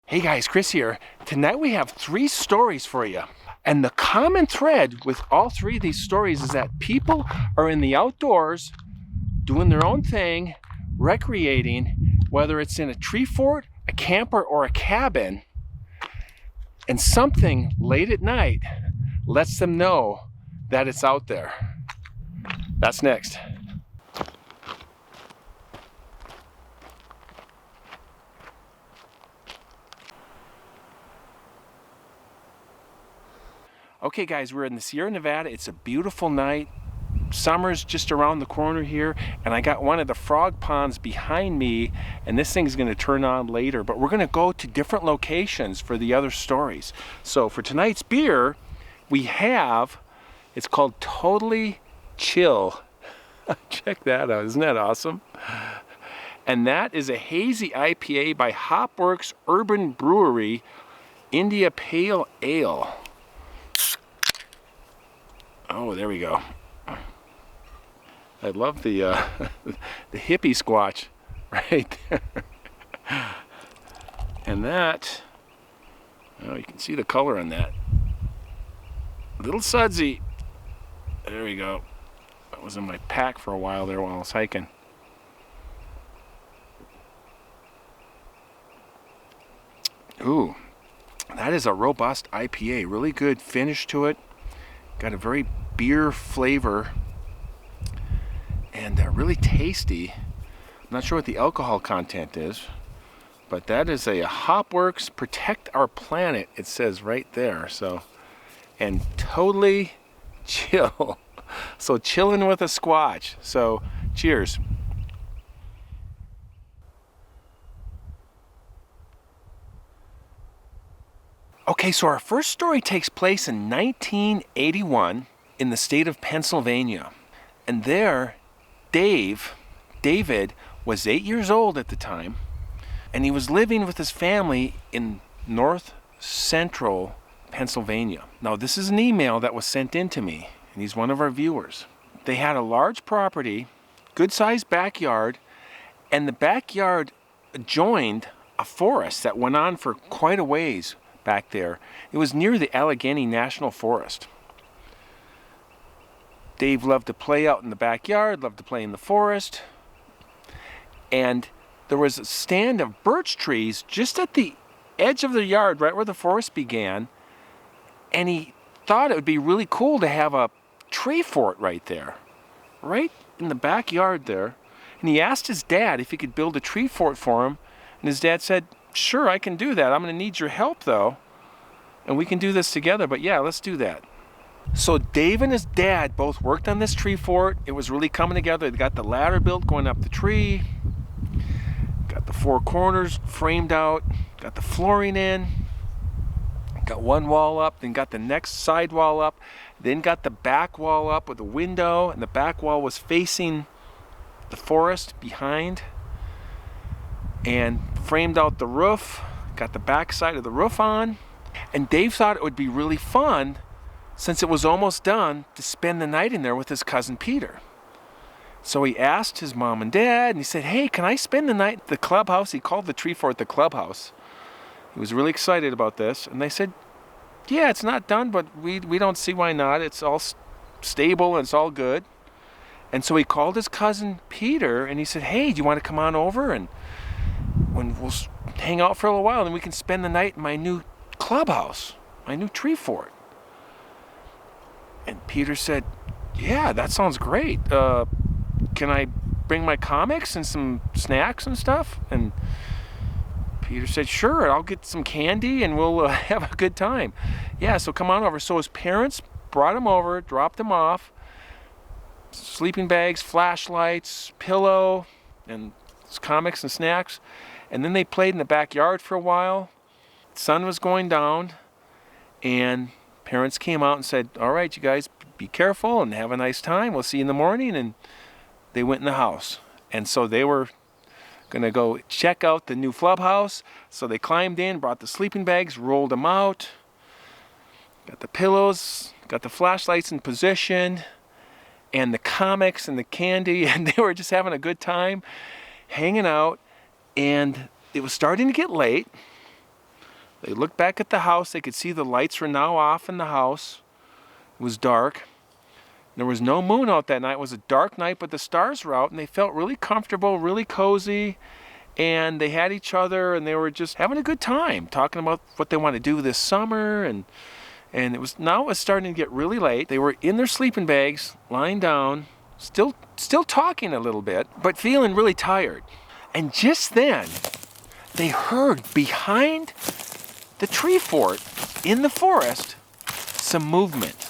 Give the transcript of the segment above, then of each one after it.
Hey guys, Chris here. Tonight we have 3 stories for you. And the common thread with all 3 of these stories is that people are in the outdoors doing their own thing, recreating, whether it's in a tree fort, a camper, or a cabin, and something late at night lets them know that it's out there. That's next. Okay guys, we're in the Sierra Nevada. It's a beautiful night. Summer's just around the corner here, and I got one of the frog ponds behind me, and this thing's gonna turn on later, but we're gonna go to different locations for the other stories. So for tonight's beer, we have, it's called Totally Chill. Check that out, isn't that awesome? And that is a hazy IPA by Hopworks Urban Brewery, India Pale Ale. Oh, there we go. I love the the hippie squatch right there. And that, oh, you can see the color on that. A little sudsy. There we go. That was in my pack for a while there while I was hiking. Ooh, that is a robust IPA. Really good finish to it. Got a very beer flavor and really tasty. I'm not sure what the alcohol content is, but that is a Hopworks Protect Our Planet, it says right there. So, and Totally Chill. So chilling with a squatch. So cheers. Okay, so our first story takes place in 1981 in the state of Pennsylvania. And there, David was 8 years old at the time, and he was living with his family in north central Pennsylvania. Now, this is an email that was sent in to me, and he's one of our viewers. They had a large property, good-sized backyard, and the backyard adjoined a forest that went on for quite a ways back there. It was near the LBJ National Forest. Dave loved to play out in the backyard, loved to play in the forest, and there was a stand of birch trees just at the edge of the yard, right where the forest began, and he thought it would be really cool to have a tree fort right there, right in the backyard there. And he asked his dad if he could build a tree fort for him, and his dad said, "Sure, I can do that. I'm going to need your help, though. And we can do this together, but yeah, let's do that." So Dave and his dad both worked on this tree fort. It was really coming together. They got the ladder built going up the tree. Got the 4 corners framed out. Got the flooring in. Got one wall up, then got the next side wall up. Then got the back wall up with a window, and the back wall was facing the forest behind. And framed out the roof, got the back side of the roof on. And Dave thought it would be really fun, since it was almost done, to spend the night in there with his cousin Peter. So he asked his mom and dad, and he said, "Hey, can I spend the night at the clubhouse?" He called the tree fort the clubhouse. He was really excited about this, and they said, "Yeah, it's not done, but we don't see why not. It's all stable and it's all good." And so he called his cousin Peter, and he said, "Hey, do you want to come on over and when we'll hang out for a little while, and we can spend the night in my new clubhouse, my new tree fort?" And Peter said, "Yeah, that sounds great. Can I bring my comics and some snacks and stuff?" And Peter said, "Sure, I'll get some candy and we'll have a good time. Yeah, so come on over." So his parents brought him over, dropped him off, sleeping bags, flashlights, pillow, and comics and snacks. And then they played in the backyard for a while. The sun was going down, and parents came out and said, "All right, you guys, be careful and have a nice time. We'll see you in the morning." And they went in the house. And so they were going to go check out the new clubhouse. So they climbed in, brought the sleeping bags, rolled them out, got the pillows, got the flashlights in position, and the comics and the candy, and they were just having a good time hanging out. And it was starting to get late. They looked back at the house. They could see the lights were now off in the house. It was dark. There was no moon out that night. It was a dark night, but the stars were out, and they felt really comfortable, really cozy, and they had each other, and they were just having a good time, talking about what they want to do this summer, and it was starting to get really late. They were in their sleeping bags, lying down, still talking a little bit, but feeling really tired. And just then, they heard behind the tree fort in the forest some movement.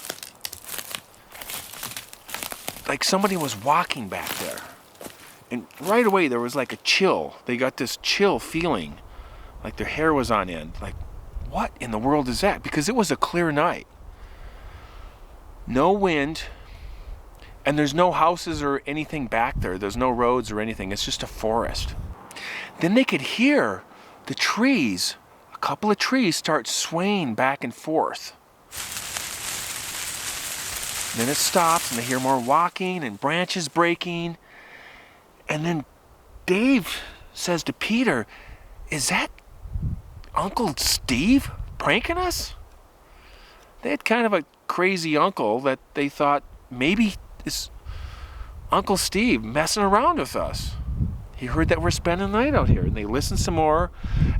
Like somebody was walking back there. And right away there was like a chill. They got this chill feeling, like their hair was on end. Like, what in the world is that? Because it was a clear night. No wind, and there's no houses or anything back there. There's no roads or anything. It's just a forest. Then they could hear the trees, a couple of trees start swaying back and forth. Then it stops, and they hear more walking and branches breaking. And then Dave says to Peter, "Is that Uncle Steve pranking us?" They had kind of a crazy uncle that they thought maybe it's Uncle Steve messing around with us. He heard that we're spending the night out here, and they listened some more,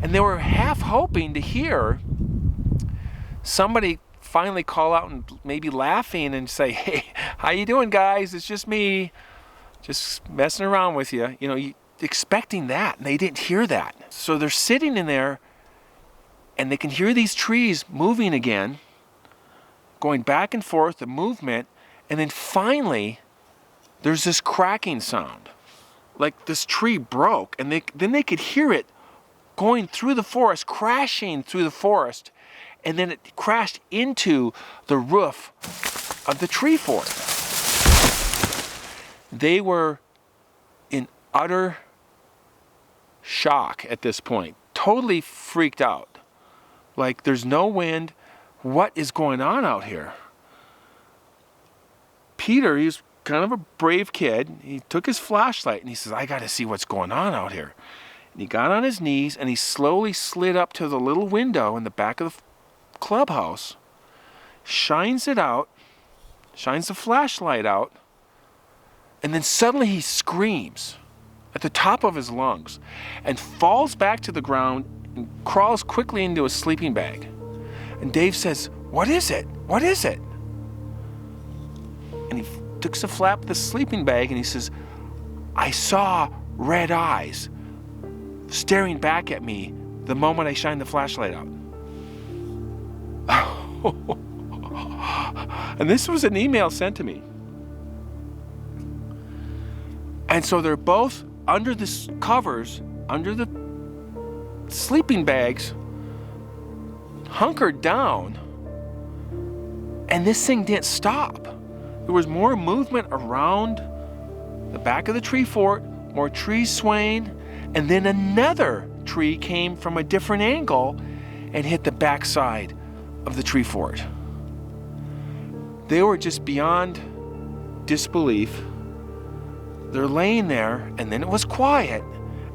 and they were half hoping to hear somebody finally call out and maybe laughing and say, "Hey, how you doing, guys? It's just me, just messing around with you." You know, expecting that, and they didn't hear that. So they're sitting in there, and they can hear these trees moving again, going back and forth, the movement, and then finally, there's this cracking sound. Like this tree broke, and then they could hear it going through the forest, crashing through the forest, and then it crashed into the roof of the tree fort. They were in utter shock at this point, totally freaked out. Like, there's no wind. What is going on out here? Peter, he's kind of a brave kid. He took his flashlight and he says, "I got to see what's going on out here." And he got on his knees and he slowly slid up to the little window in the back of the clubhouse, shines it out, shines the flashlight out, and then suddenly he screams at the top of his lungs and falls back to the ground and crawls quickly into a sleeping bag. And Dave says, "What is it? What is it?" And he took the flap of the sleeping bag and he says, "I saw red eyes staring back at me the moment I shined the flashlight out." And this was an email sent to me. And so they're both under the covers, under the sleeping bags, hunkered down, and this thing didn't stop. There was more movement around the back of the tree fort, more trees swaying, and then another tree came from a different angle and hit the backside of the tree fort. They were just beyond disbelief. They're laying there, and then it was quiet,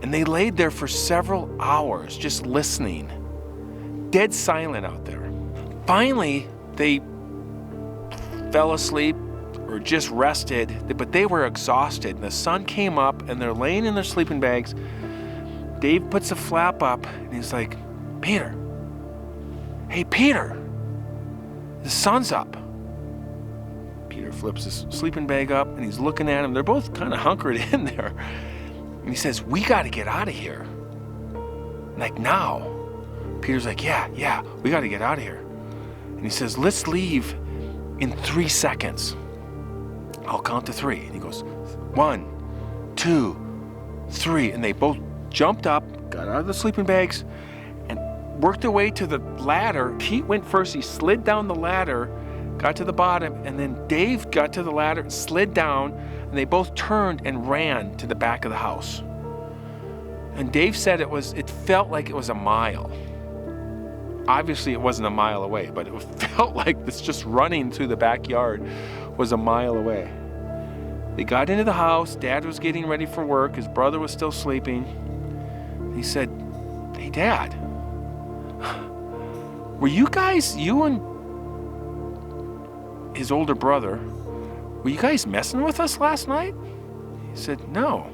and they laid there for several hours just listening. Dead silent out there. Finally, they fell asleep or just rested, but they were exhausted. And the sun came up, and they're laying in their sleeping bags. Dave puts a flap up, and he's like, "Peter, hey, Peter, the sun's up." Peter flips his sleeping bag up, and he's looking at him. They're both kind of hunkered in there. And he says, "We got to get out of here. Like now." Peter's like, yeah, we got to get out of here. And he says, "Let's leave in 3 seconds. I'll count to 3. And he goes, 1, 2, 3. And they both jumped up, got out of the sleeping bags, and worked their way to the ladder. Pete went first. He slid down the ladder, got to the bottom, and then Dave got to the ladder and slid down, and they both turned and ran to the back of the house. And Dave said it felt like it was a mile. Obviously it wasn't a mile away, but it felt like this just running through the backyard was a mile away. They got into the house. Dad was getting ready for work. His brother was still sleeping. He said, "Hey, Dad, were you guys, you and his older brother, were you guys messing with us last night? He said, no.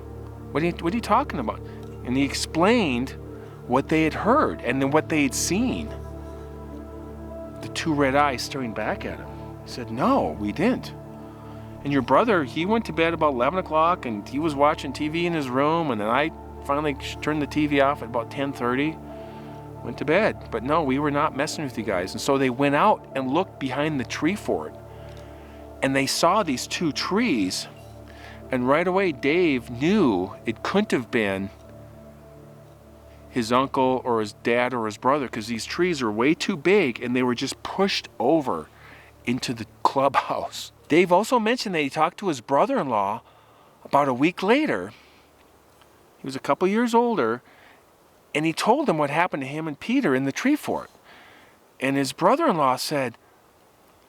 What are you talking about? And he explained what they had heard and then what they had seen. The two red eyes staring back at him. He said, no, we didn't. And your brother, he went to bed about 11 o'clock and he was watching TV in his room, and then I finally turned the TV off at about 10:30, went to bed. But no, we were not messing with you guys. And so they went out and looked behind the tree fort, and they saw these two trees, and right away Dave knew it couldn't have been his uncle or his dad or his brother, because these trees are way too big and they were just pushed over into the clubhouse. Dave also mentioned that he talked to his brother-in-law about a week later. He was a couple years older, and he told him what happened to him and Peter in the tree fort. And his brother-in-law said,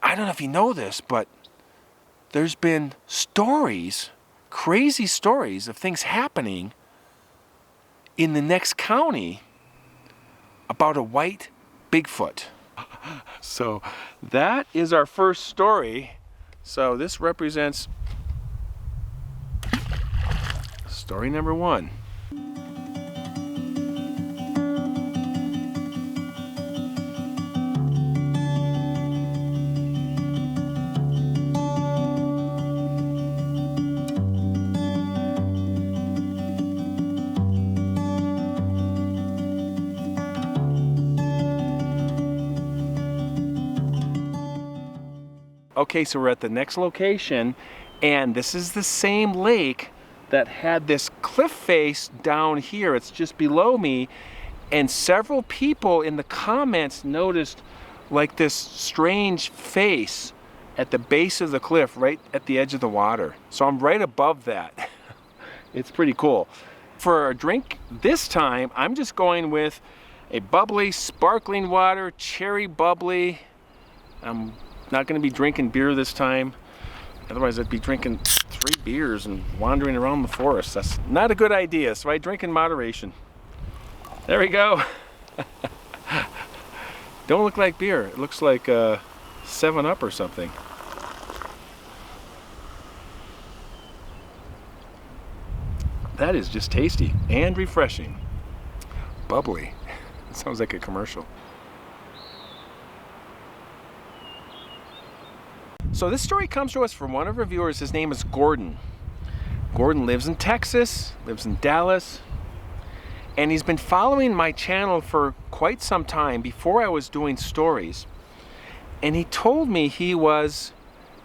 I don't know if you know this, but there's been stories, crazy stories of things happening in the next county about a white Bigfoot. So that is our first story. So this represents story number 1. Okay, so we're at the next location, and this is the same lake that had this cliff face down here. It's just below me, and several people in the comments noticed like this strange face at the base of the cliff, right at the edge of the water. So I'm right above that. It's pretty cool. For a drink this time, I'm just going with a bubbly, sparkling water, cherry bubbly. I'm not going to be drinking beer this time. Otherwise I'd be drinking 3 beers and wandering around the forest. That's not a good idea, so I drink in moderation. There we go. Don't look like beer. It looks like 7-Up or something. That is just tasty and refreshing. Bubbly. It sounds like a commercial. So this story comes to us from one of our viewers. His name is Gordon. Gordon lives in Texas, lives in Dallas, and he's been following my channel for quite some time before I was doing stories. And he told me he was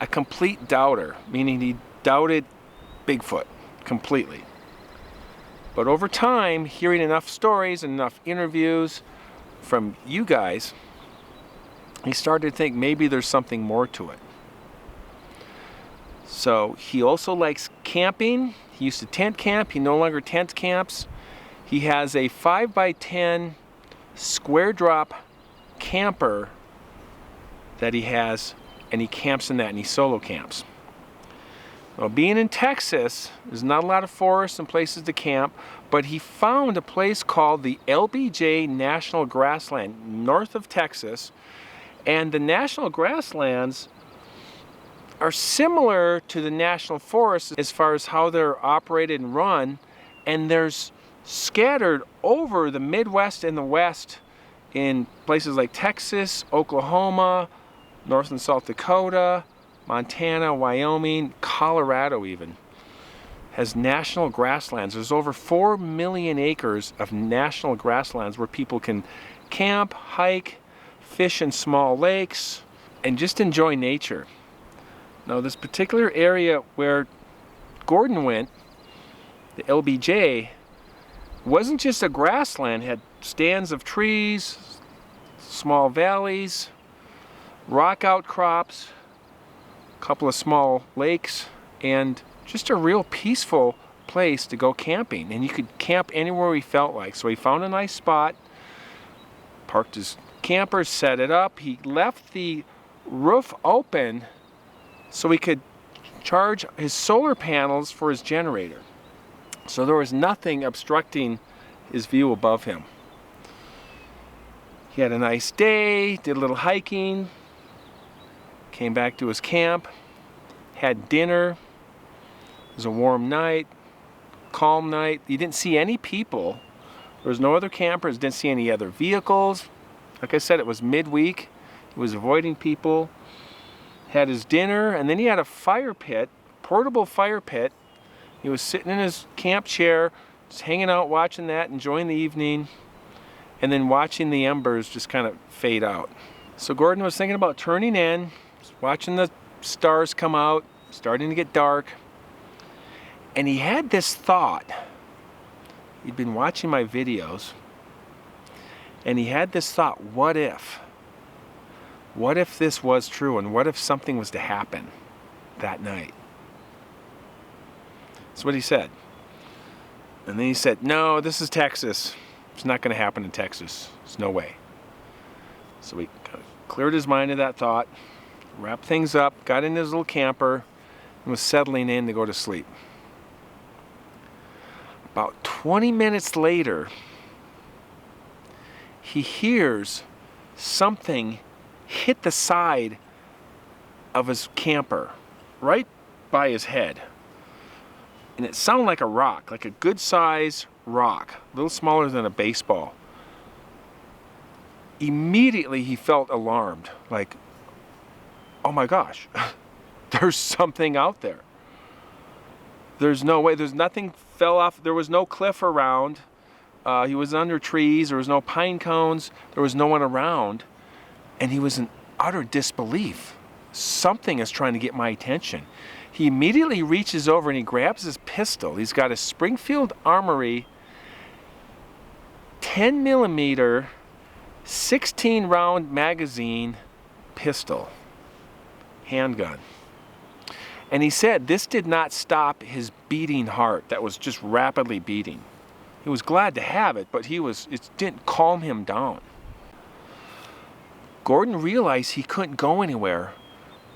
a complete doubter, meaning he doubted Bigfoot completely. But over time, hearing enough stories and enough interviews from you guys, he started to think maybe there's something more to it. So he also likes camping. He used to tent camp. He no longer tent camps. He has a 5x10 square drop camper that he has, and he camps in that, and he solo camps. Well, being in Texas, there's not a lot of forests and places to camp, but he found a place called the LBJ National Grassland north of Texas. And the national grasslands are similar to the national forests as far as how they're operated and run, and there's scattered over the Midwest and the West in places like Texas, Oklahoma, North and South Dakota, Montana, Wyoming, Colorado even, has national grasslands. There's over 4 million acres of national grasslands where people can camp, hike, fish in small lakes, and just enjoy nature. Now this particular area where Gordon went, the LBJ, wasn't just a grassland. It had stands of trees, small valleys, rock outcrops, a couple of small lakes, and just a real peaceful place to go camping. And you could camp anywhere he felt like. So he found a nice spot, parked his camper, set it up. He left the roof open so he could charge his solar panels for his generator. So there was nothing obstructing his view above him. He had a nice day, did a little hiking, came back to his camp, had dinner. It was a warm night, calm night. He didn't see any people. There was no other campers, didn't see any other vehicles. Like I said, it was midweek. He was avoiding people. Had his dinner, and then he had a fire pit, portable fire pit. He was sitting in his camp chair, just hanging out, watching that, enjoying the evening, and then watching the embers just kind of fade out. So Gordon was thinking about turning in, watching the stars come out, starting to get dark, and he had this thought. He'd been watching my videos, and he had this thought, what if? What if this was true, and what if something was to happen that night? That's what he said. And then he said, no, this is Texas. It's not going to happen in Texas. There's no way. So he cleared his mind of that thought, wrapped things up, got in his little camper, and was settling in to go to sleep. About 20 minutes later, he hears something hit the side of his camper, right by his head. And it sounded like a rock, like a good size rock, a little smaller than a baseball. Immediately he felt alarmed, like, oh my gosh, there's something out there. There's no way, there's nothing fell off, there was no cliff around. He was under trees, there was no pine cones, there was no one around, and he was in utter disbelief. Something is trying to get my attention. He immediately reaches over and he grabs his pistol. He's got a Springfield Armory 10mm 16 round magazine pistol, handgun. And he said this did not stop his beating heart that was just rapidly beating. He was glad to have it, but it didn't calm him down. Gordon realized he couldn't go anywhere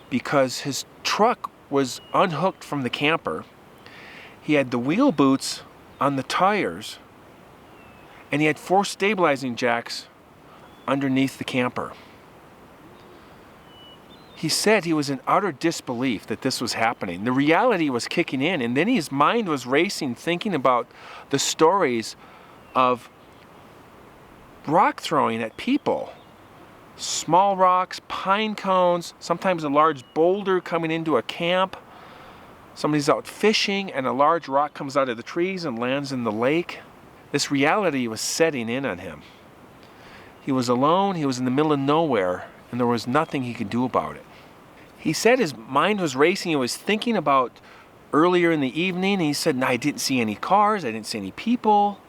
because his truck was unhooked from the camper. He had the wheel boots on the tires, and he had 4 stabilizing jacks underneath the camper. He said he was in utter disbelief that this was happening. The reality was kicking in, and then his mind was racing, thinking about the stories of rock throwing at people. Small rocks, pine cones, sometimes a large boulder coming into a camp. Somebody's out fishing and a large rock comes out of the trees and lands in the lake. This reality was setting in on him. He was alone, he was in the middle of nowhere, and there was nothing he could do about it. He said his mind was racing, he was thinking about earlier in the evening, and he said, no, I didn't see any cars, I didn't see any people.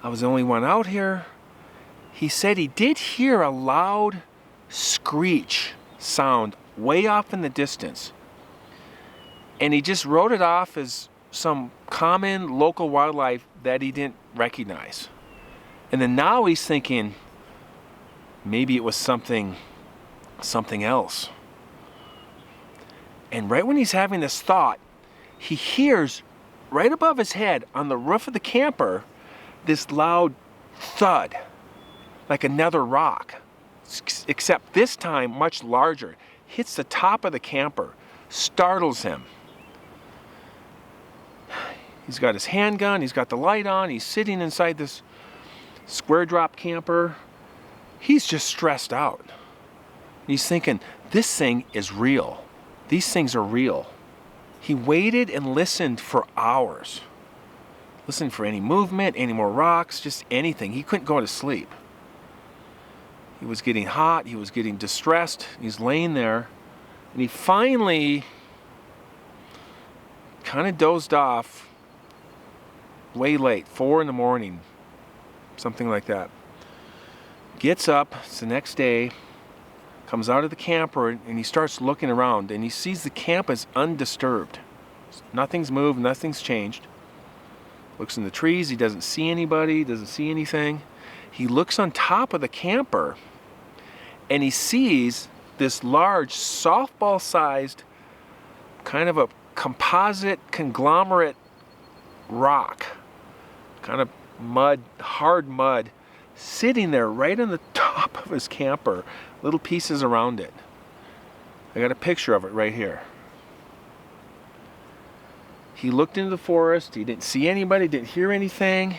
I was the only one out here. He said he did hear a loud screech sound way off in the distance. And he just wrote it off as some common local wildlife that he didn't recognize. And then now he's thinking, maybe it was something else. And right when he's having this thought, he hears right above his head on the roof of the camper this loud thud, like another rock, except this time much larger. Hits the top of the camper, startles him. He's got his handgun, he's got the light on, he's sitting inside this square drop camper. He's just stressed out. He's thinking, this thing is real. These things are real. He waited and listened for hours. Listened for any movement, any more rocks, just anything. He couldn't go to sleep. He was getting hot, he was getting distressed, he's laying there, and he finally kind of dozed off way late, 4 in the morning, something like that. Gets up, it's the next day, comes out of the camper, and he starts looking around, and he sees the camp is undisturbed. Nothing's moved, nothing's changed. Looks in the trees, he doesn't see anybody, doesn't see anything. He looks on top of the camper, and he sees this large softball-sized kind of a composite conglomerate rock, kind of mud, hard mud, sitting there right on the top of his camper, little pieces around it. I got a picture of it right here. He looked into the forest, he didn't see anybody, didn't hear anything,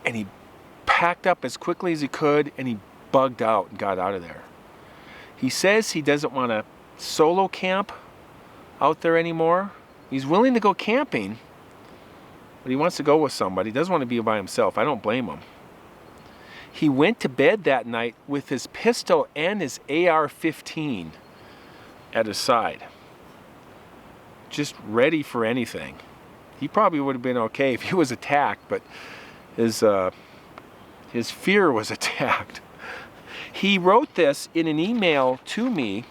and he packed up as quickly as he could and he bugged out and got out of there. He says he doesn't want to solo camp out there anymore. He's willing to go camping, but he wants to go with somebody. He doesn't want to be by himself. I don't blame him. He went to bed that night with his pistol and his AR-15 at his side, just ready for anything. He probably would have been okay if he was attacked, but his fear was attacked. He wrote this in an email to me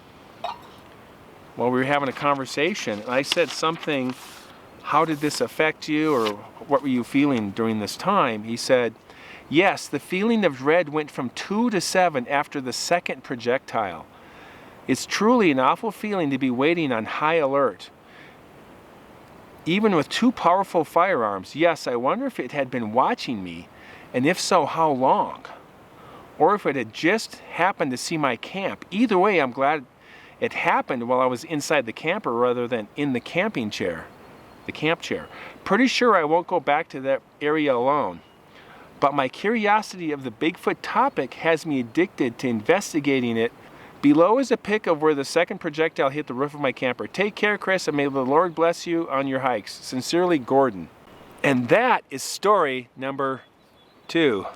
while we were having a conversation, and I said something, how did this affect you, or what were you feeling during this time? He said, yes, the feeling of dread went from 2 to 7 after the second projectile. It's truly an awful feeling to be waiting on high alert. Even with 2 powerful firearms, yes, I wonder if it had been watching me, and if so, how long? Or if it had just happened to see my camp. Either way, I'm glad it happened while I was inside the camper rather than in the camping chair, the camp chair. Pretty sure I won't go back to that area alone. But my curiosity of the Bigfoot topic has me addicted to investigating it. Below is a pic of where the second projectile hit the roof of my camper. Take care, Chris, and may the Lord bless you on your hikes. Sincerely, Gordon. And that is story number 2.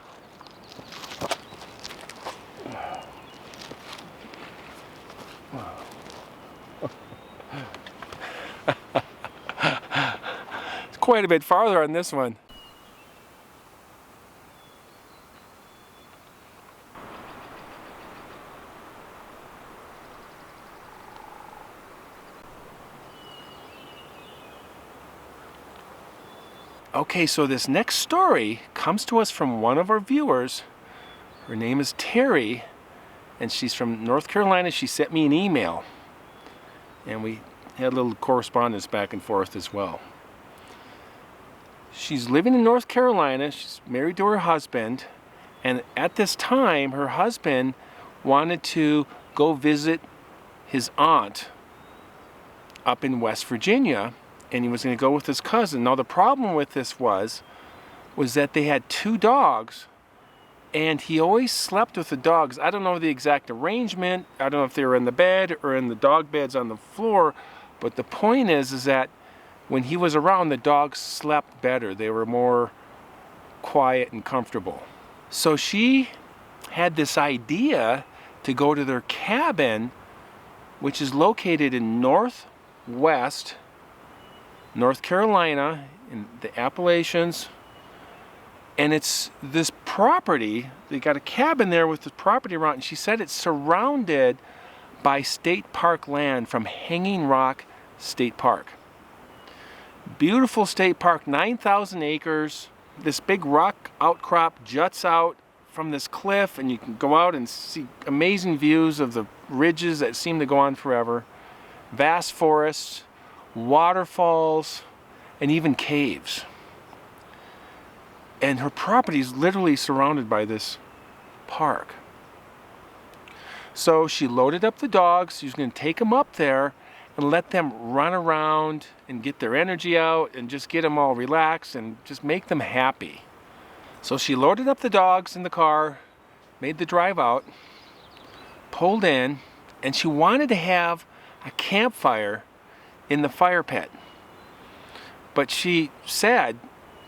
It's quite a bit farther on this one. Okay, so this next story comes to us from one of our viewers. Her name is Terry, and she's from North Carolina. She sent me an email, and we had a little correspondence back and forth as well. She's living in North Carolina. She's married to her husband, and at this time, her husband wanted to go visit his aunt up in West Virginia, and he was going to go with his cousin. Now the problem with this was that they had 2 dogs, and he always slept with the dogs. I don't know the exact arrangement. I don't know if they were in the bed or in the dog beds on the floor, but the point is that when he was around, the dogs slept better. They were more quiet and comfortable. So she had this idea to go to their cabin, which is located in northwest North Carolina, in the Appalachians, and it's this property, they got a cabin there with the property around, and she said it's surrounded by state park land from Hanging Rock State Park. Beautiful state park, 9,000 acres. This big rock outcrop juts out from this cliff, and you can go out and see amazing views of the ridges that seem to go on forever. Vast forests, waterfalls, and even caves. And her property is literally surrounded by this park. So she loaded up the dogs. She was going to take them up there and let them run around and get their energy out and just get them all relaxed and just make them happy. So she loaded up the dogs in the car, made the drive out, pulled in, and she wanted to have a campfire in the fire pit. But she said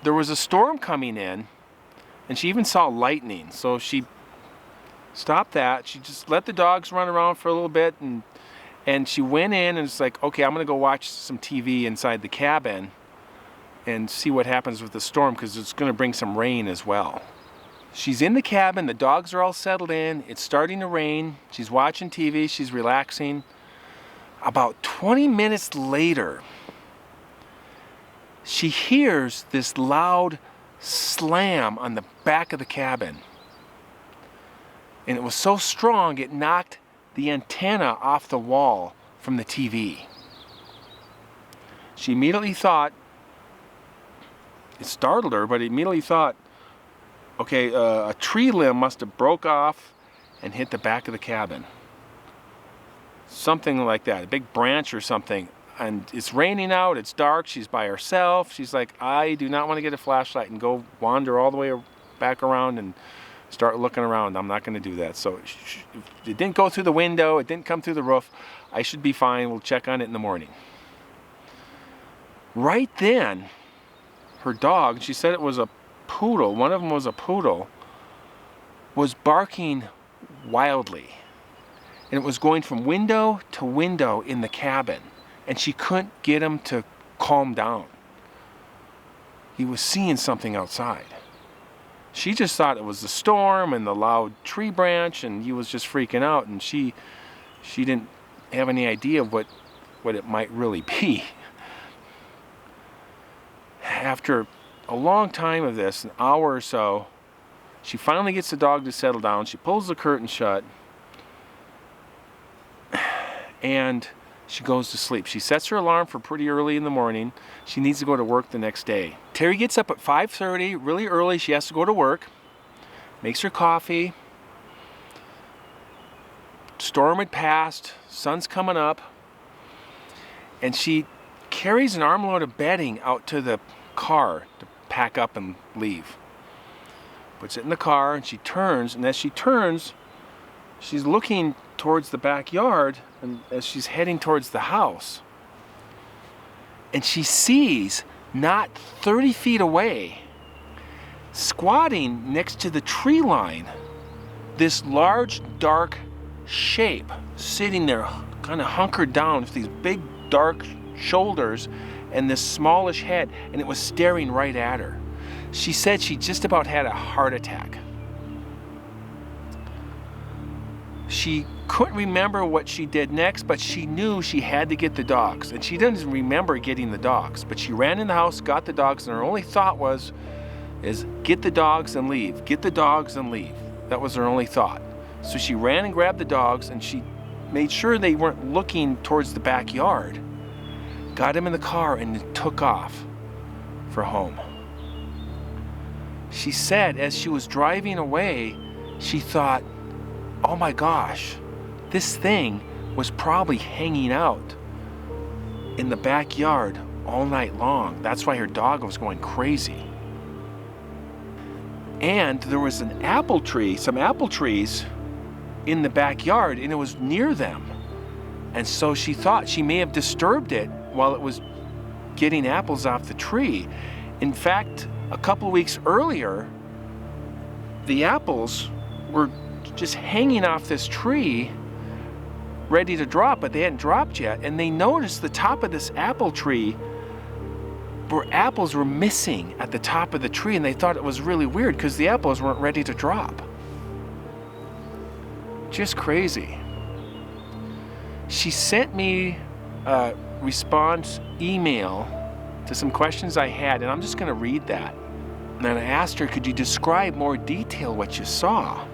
there was a storm coming in, and she even saw lightning. So she stopped that. She just let the dogs run around for a little bit, and she went in, and it's like, okay, I'm gonna go watch some TV inside the cabin and see what happens with the storm, because it's gonna bring some rain as well. She's in the cabin, the dogs are all settled in, it's starting to rain, she's watching TV, she's relaxing. About 20 minutes later, she hears this loud slam on the back of the cabin. And it was so strong, it knocked the antenna off the wall from the TV. She immediately thought, it startled her, but immediately thought, Okay, a tree limb must have broke off and hit the back of the cabin. Something like that, a big branch or something. And it's raining out, it's dark, she's by herself. She's like, I do not want to get a flashlight and go wander all the way back around and start looking around. I'm not going to do that. So it didn't go through the window, it didn't come through the roof. I should be fine, we'll check on it in the morning. Right then, her dog, she said it was a poodle, one of them was a poodle, was barking wildly. And it was going from window to window in the cabin. And she couldn't get him to calm down. He was seeing something outside. She just thought it was the storm and the loud tree branch, and he was just freaking out, and she didn't have any idea of what it might really be. After a long time of this, an hour or so, she finally gets the dog to settle down. She pulls the curtain shut, and she goes to sleep. She sets her alarm for pretty early in the morning. She needs to go to work the next day. Terry gets up at 5:30, really early. She has to go to work. Makes her coffee. Storm had passed. Sun's coming up. And she carries an armload of bedding out to the car to pack up and leave. Puts it in the car, and she turns. And as she turns, she's looking towards the backyard, and as she's heading towards the house, and she sees, not 30 feet away, squatting next to the tree line, this large dark shape sitting there kind of hunkered down with these big dark shoulders and this smallish head, and it was staring right at her. She said she just about had a heart attack. She couldn't remember what she did next, but she knew she had to get the dogs. And she didn't remember getting the dogs, but she ran in the house, got the dogs, and her only thought is get the dogs and leave. Get the dogs and leave. That was her only thought. So she ran and grabbed the dogs, and she made sure they weren't looking towards the backyard. Got him in the car and took off for home. She said as she was driving away, she thought, oh my gosh, this thing was probably hanging out in the backyard all night long. That's why her dog was going crazy. And there was an apple tree, some apple trees in the backyard, and it was near them. And so she thought she may have disturbed it while it was getting apples off the tree. In fact, a couple weeks earlier, the apples were just hanging off this tree, ready to drop, but they hadn't dropped yet. And they noticed the top of this apple tree where apples were missing at the top of the tree, and they thought it was really weird because the apples weren't ready to drop. Just crazy. She sent me a response email to some questions I had, and I'm just going to read that. And then I asked her, could you describe more detail what you saw?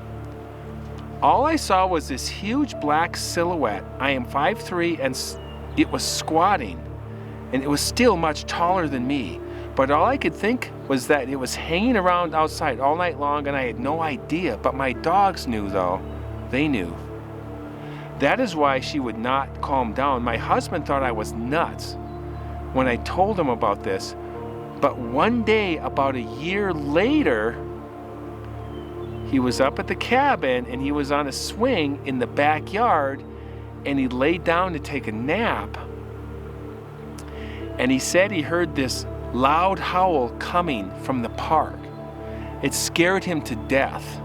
All I saw was this huge black silhouette. I am 5'3", and it was squatting, and it was still much taller than me. But all I could think was that it was hanging around outside all night long, and I had no idea. But my dogs knew, though. They knew. That is why she would not calm down. My husband thought I was nuts when I told him about this. But one day, about a year later, he was up at the cabin, and he was on a swing in the backyard, and he laid down to take a nap. And he said he heard this loud howl coming from the park. It scared him to death.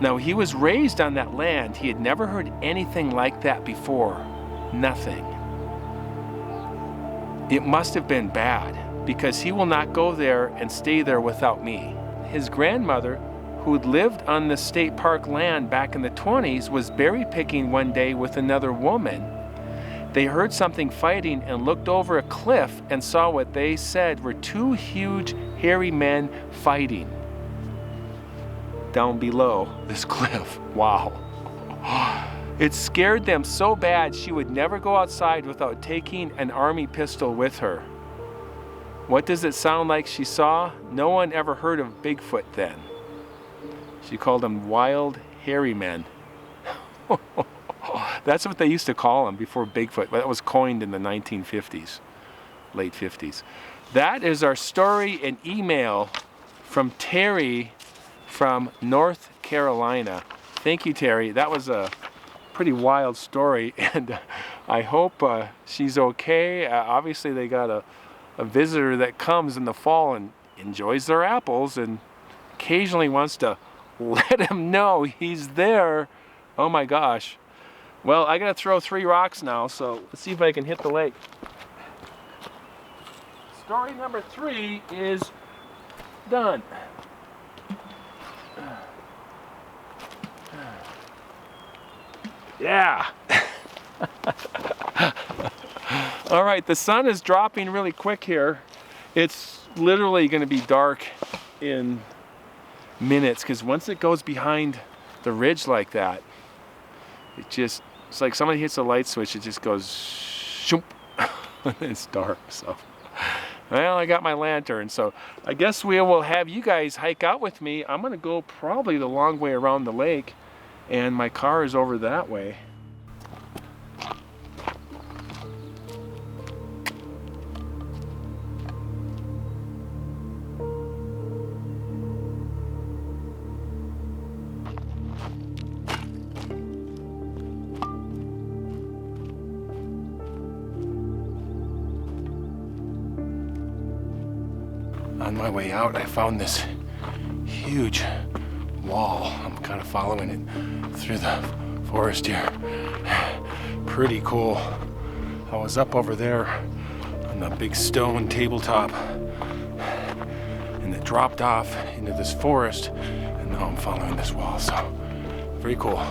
Now, he was raised on that land. He had never heard anything like that before. Nothing. It must have been bad, because he will not go there and stay there without me. His grandmother, who had lived on the state park land back in the 20s, was berry picking one day with another woman. They heard something fighting and looked over a cliff and saw what they said were two huge, hairy men fighting down below this cliff. Wow. It scared them so bad she would never go outside without taking an army pistol with her. What does it sound like she saw? No one ever heard of Bigfoot then. She called them wild hairy men. That's what they used to call them before Bigfoot. That was coined in the 1950s, late 50s. That is our story and email from Terry from North Carolina. Thank you, Terry. That was a pretty wild story, and I hope she's okay. Obviously, they got a visitor that comes in the fall and enjoys their apples and occasionally wants to let him know he's there. Oh my gosh. Well, I gotta throw 3 rocks now, so let's see if I can hit the lake. Story number 3 is done. Yeah. All right, the sun is dropping really quick here. It's literally going to be dark in minutes, because once it goes behind the ridge like that, it's like somebody hits a light switch, it just goes shoop. It's dark. So, well, I got my lantern, so I guess we will have you guys hike out with me. I'm going to go probably the long way around the lake, and my car is over that way. On my way out, I found this huge wall. I'm kind of following it through the forest here. Pretty cool. I was up over there on the big stone tabletop, and it dropped off into this forest, and now I'm following this wall. So, very cool.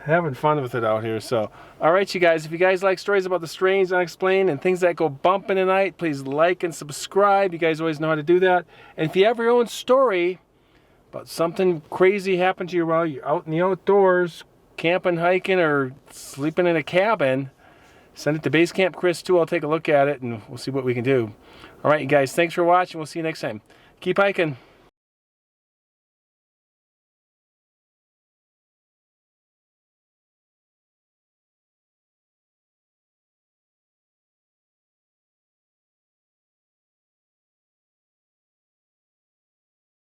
Having fun with it out here. So, all right, you guys, if you guys like stories about the strange, unexplained, and things that go bump in the night, please like and subscribe. You guys always know how to do that. And if you have your own story about something crazy happened to you while you're out in the outdoors, camping, hiking, or sleeping in a cabin, send it to Base Camp Chris 2. I'll take a look at it, and we'll see what we can do. All right, you guys, thanks for watching. We'll see you next time. Keep hiking.